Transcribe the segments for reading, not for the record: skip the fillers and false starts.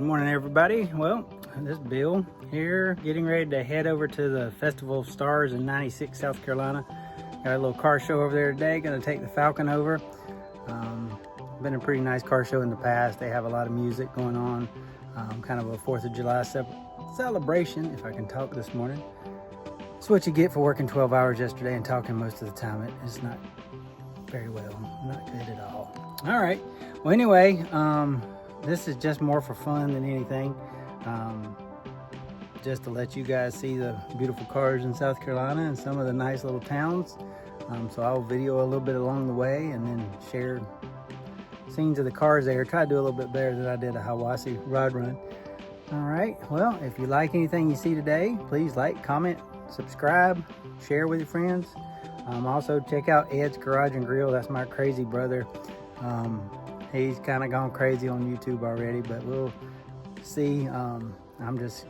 Good morning, everybody. Well, this is Bill here, getting ready to head over to the Festival of Stars in 96, South Carolina. Got a little car show over there today. Gonna take the Falcon over. Been a pretty nice car show in the past. They have a lot of music going on, kind of a 4th of July celebration, if I can talk this morning. It's what you get for working 12 hours yesterday and talking most of the time. It is not very well, not good at all. All right, well anyway, this is just more for fun than anything. Just to let you guys see the beautiful cars in South Carolina and some of the nice little towns. So I'll video a little bit along the way and then share scenes of the cars there. Try to do a little bit better than I did a Hiwassee rod run. All right, well, if you like anything you see today, please like, comment, subscribe, share with your friends. Also check out Ed's Garage and Grill. That's my crazy brother. He's kind of gone crazy on YouTube already, but we'll see. I'm just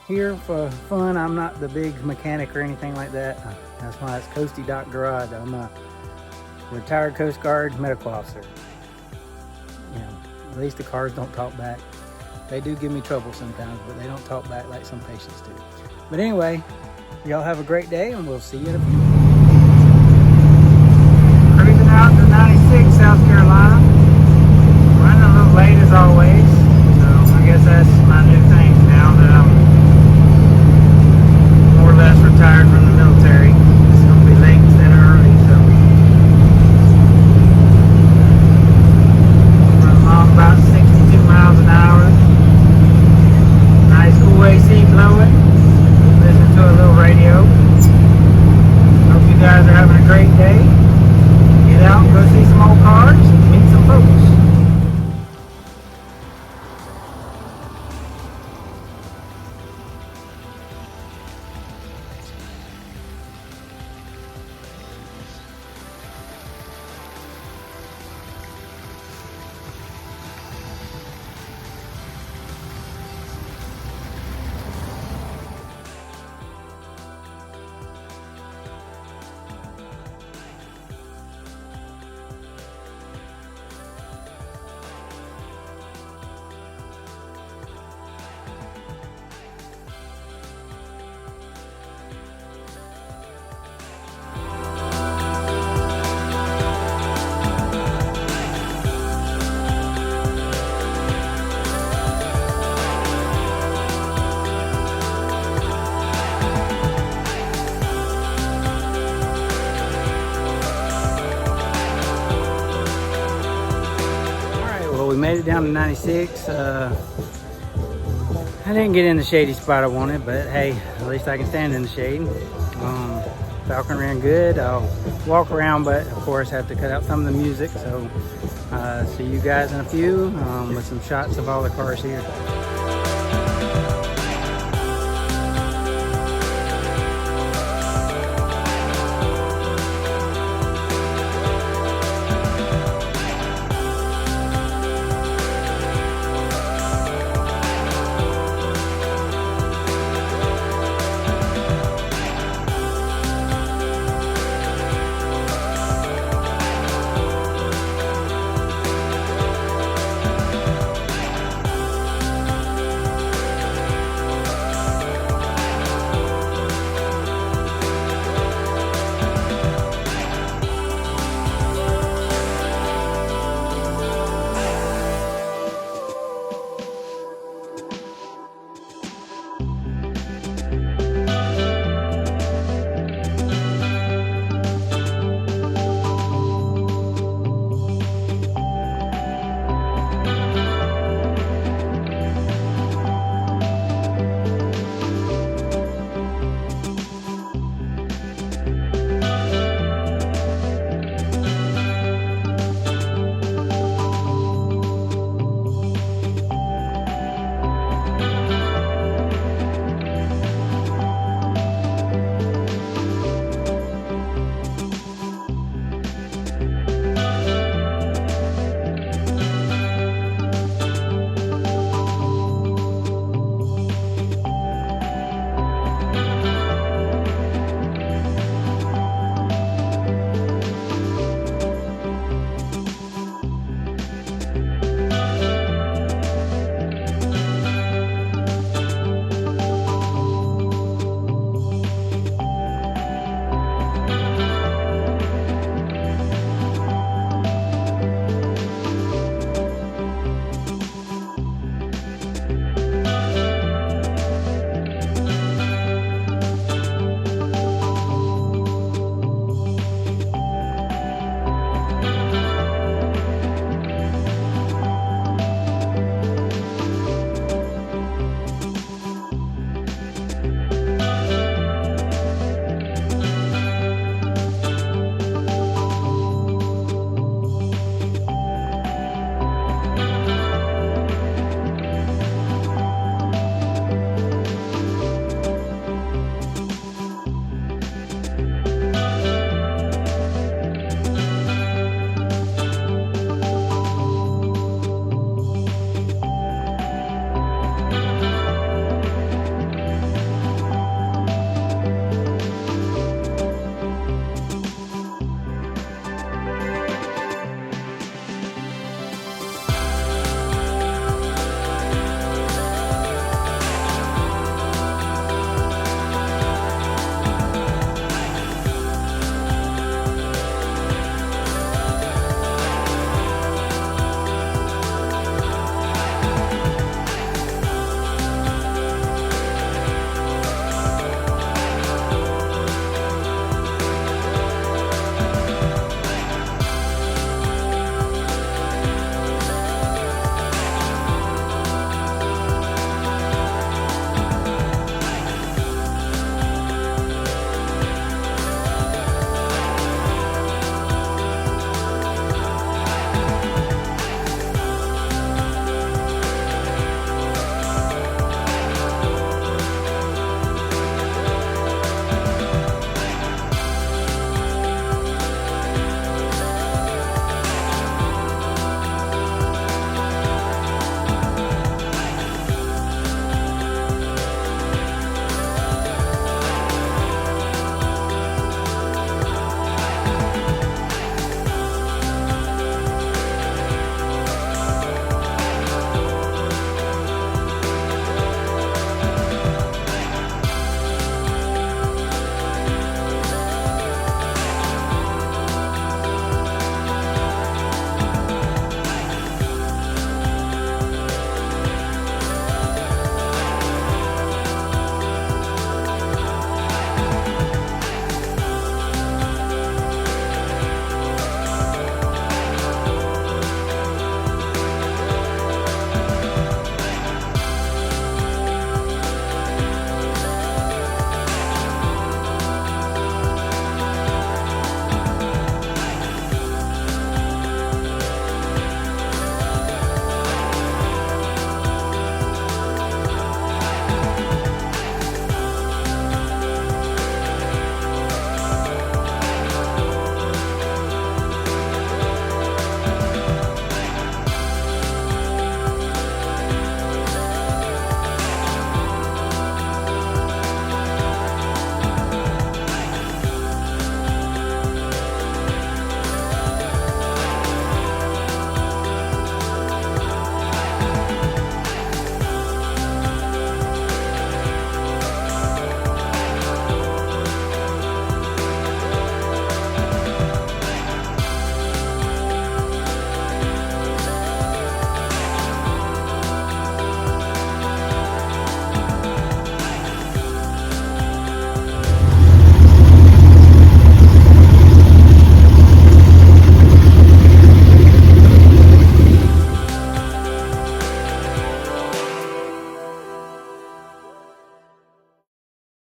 here for fun. I'm not the big mechanic or anything like that. That's why it's Coasty Dock Garage. I'm a retired Coast Guard medical officer. You know, at least the cars don't talk back. They do give me trouble sometimes, but they don't talk back like some patients do. But anyway, y'all have a great day, and we'll see you in a few. Cruising out to 96, South Carolina. Running a little late as always, so I guess that's my new thing now that I'm more or less retired from the military. It's going to be late instead of early, so running along about 62 miles an hour. Nice cool AC blowing. Listen to a little radio. Hope you guys are having a great day. Get out and go see some old cars and meet some folks. We made it down to 96. I didn't get in the shady spot I wanted, but hey, at least I can stand in the shade. Falcon ran good. I'll walk around, but of course have to cut out some of the music. So see you guys in a few with some shots of all the cars here.